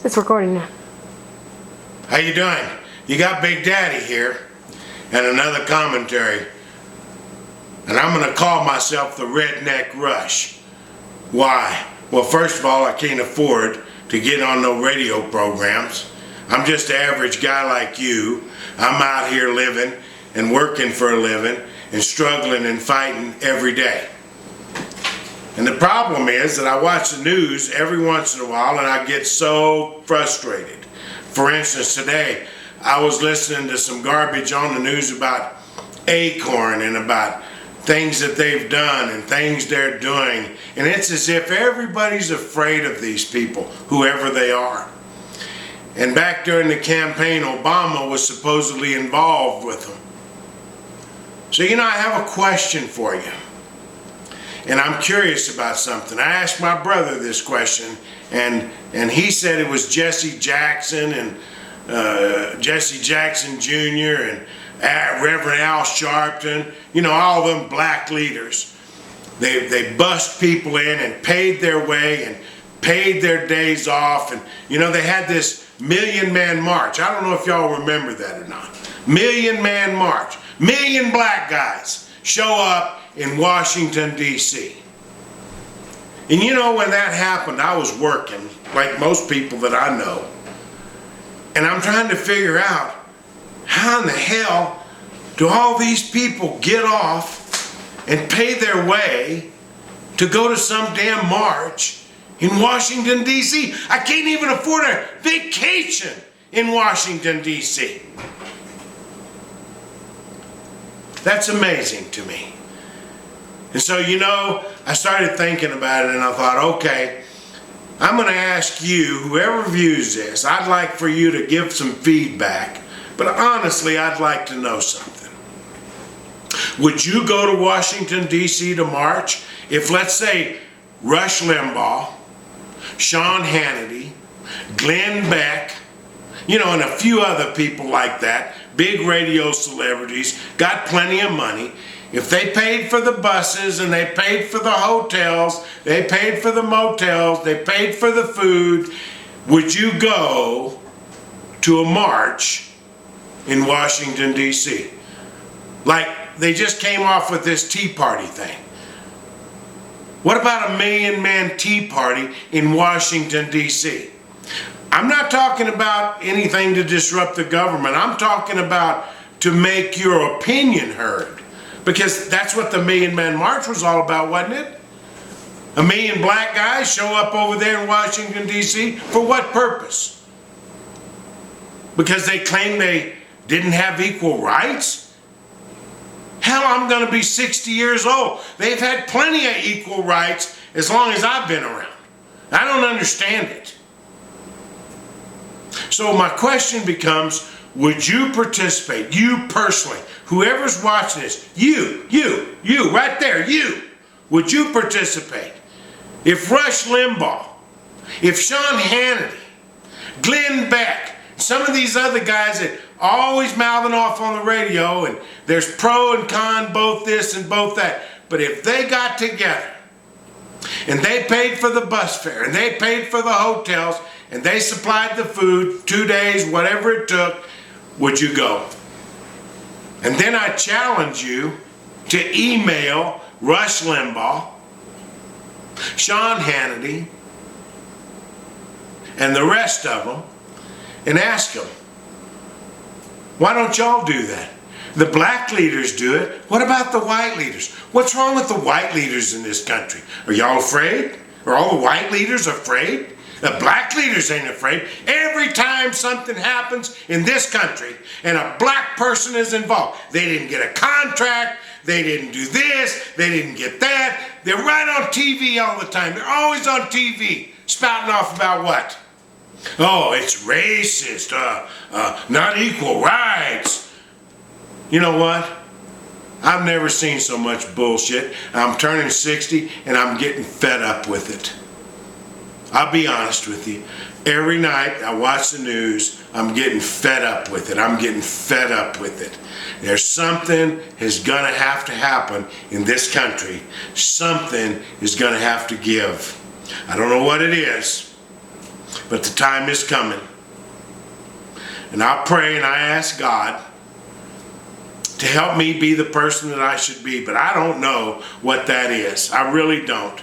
It's recording now. How you doing? You got BigDaddy here and another commentary. And I'm going to call myself the RedneckRush. Why? Well, first of all, I can't afford to get on no radio programs. I'm just an average guy like you. I'm out here living and working for a living and struggling and fighting every day. And the problem is that I watch the news every once in a while and I get so frustrated. For instance, today I was listening to some garbage on the news about Acorn and about things that they've done and things they're doing. And it's as if everybody's afraid of these people, whoever they are. And back during the campaign, Obama was supposedly involved with them. So, you know, I have a question for you. And I'm curious about something. I asked my brother this question, and he said it was Jesse Jackson and Jesse Jackson Jr. and Reverend Al Sharpton, you know, all of them black leaders. They bust people in and paid their way and paid their days off. And, you know, they had this million-man march. I don't know if y'all remember that or not. Million-man march. Million black guys show up in Washington, D.C. And you know, when that happened, I was working, like most people that I know. And I'm trying to figure out, how in the hell do all these people get off and pay their way to go to some damn march in Washington, D.C.? I can't even afford a vacation in Washington, D.C. That's amazing to me. And so, you know, I started thinking about it and I thought, okay, I'm going to ask you, whoever views this, I'd like for you to give some feedback, but honestly, I'd like to know something. Would you go to Washington, D.C. to march if, let's say, Rush Limbaugh, Sean Hannity, Glenn Beck, you know, and a few other people like that, big radio celebrities, got plenty of money, if they paid for the buses and they paid for the hotels, they paid for the motels, they paid for the food, would you go to a march in Washington, D.C.? Like, they just came off with this Tea Party thing. What about a million-man Tea Party in Washington, D.C.? I'm not talking about anything to disrupt the government. I'm talking about to make your opinion heard. Because that's what the Million-Man March was all about, wasn't it? A million black guys show up over there in Washington, D.C. for what purpose? Because they claim they didn't have equal rights? Hell, I'm going to be 60 years old. They've had plenty of equal rights as long as I've been around. I don't understand it. So my question becomes, would you participate, you personally, whoever's watching this, you, right there, you, would you participate? If Rush Limbaugh, if Sean Hannity, Glenn Beck, some of these other guys that are always mouthing off on the radio, and there's pro and con, both this and both that, but if they got together and they paid for the bus fare and they paid for the hotels and they supplied the food, 2 days, whatever it took, would you go? And then I challenge you to email Rush Limbaugh, Sean Hannity, and the rest of them and ask them, why don't y'all do that? The black leaders do it. What about the white leaders? What's wrong with the white leaders in this country? Are y'all afraid? Are all the white leaders afraid? The black leaders ain't afraid. Every time something happens in this country and a black person is involved, they didn't get a contract, they didn't do this, they didn't get that. They're right on TV all the time. They're always on TV spouting off about what? Oh, it's racist, not equal rights. You know what? I've never seen so much bullshit. I'm turning 60 and I'm getting fed up with it. I'll be honest with you. Every night I watch the news, I'm getting fed up with it. I'm getting fed up with it. There's something is going to have to happen in this country. Something is going to have to give. I don't know what it is. But the time is coming. And I pray and I ask God to help me be the person that I should be. But I don't know what that is. I really don't.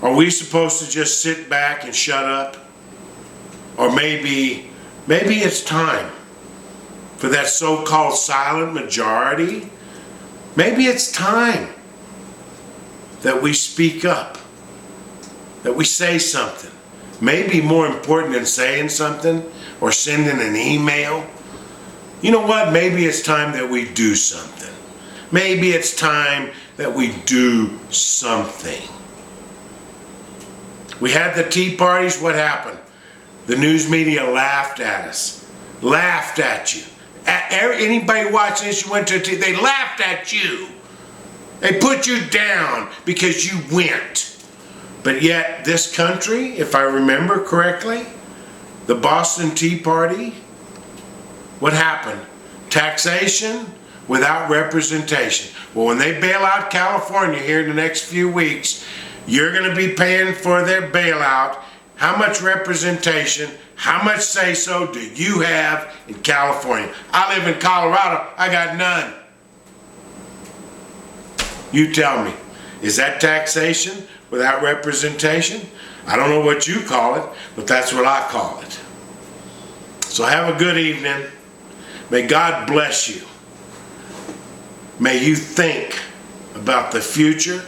Are we supposed to just sit back and shut up? Or maybe it's time for that so-called silent majority. Maybe it's time that we speak up, that we say something. Maybe more important than saying something or sending an email. You know what? Maybe it's time that we do something. Maybe it's time that we do something. We had the tea parties. What happened? The news media laughed at us. Laughed at you. Anybody watching this, you went to a tea, they laughed at you. They put you down because you went. But yet this country, if I remember correctly, the Boston Tea Party, what happened? Taxation without representation. Well, when they bail out California here in the next few weeks, you're going to be paying for their bailout. How much representation, how much say-so do you have in California? I live in Colorado. I got none. You tell me, is that taxation without representation? I don't know what you call it, but that's what I call it. So have a good evening. May God bless you. May you think about the future.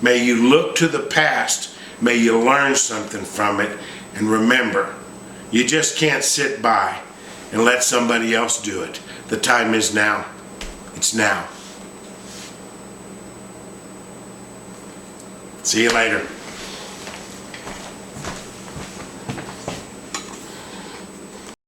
May you look to the past. May you learn something from it. And remember, you just can't sit by and let somebody else do it. The time is now. It's now. See you later.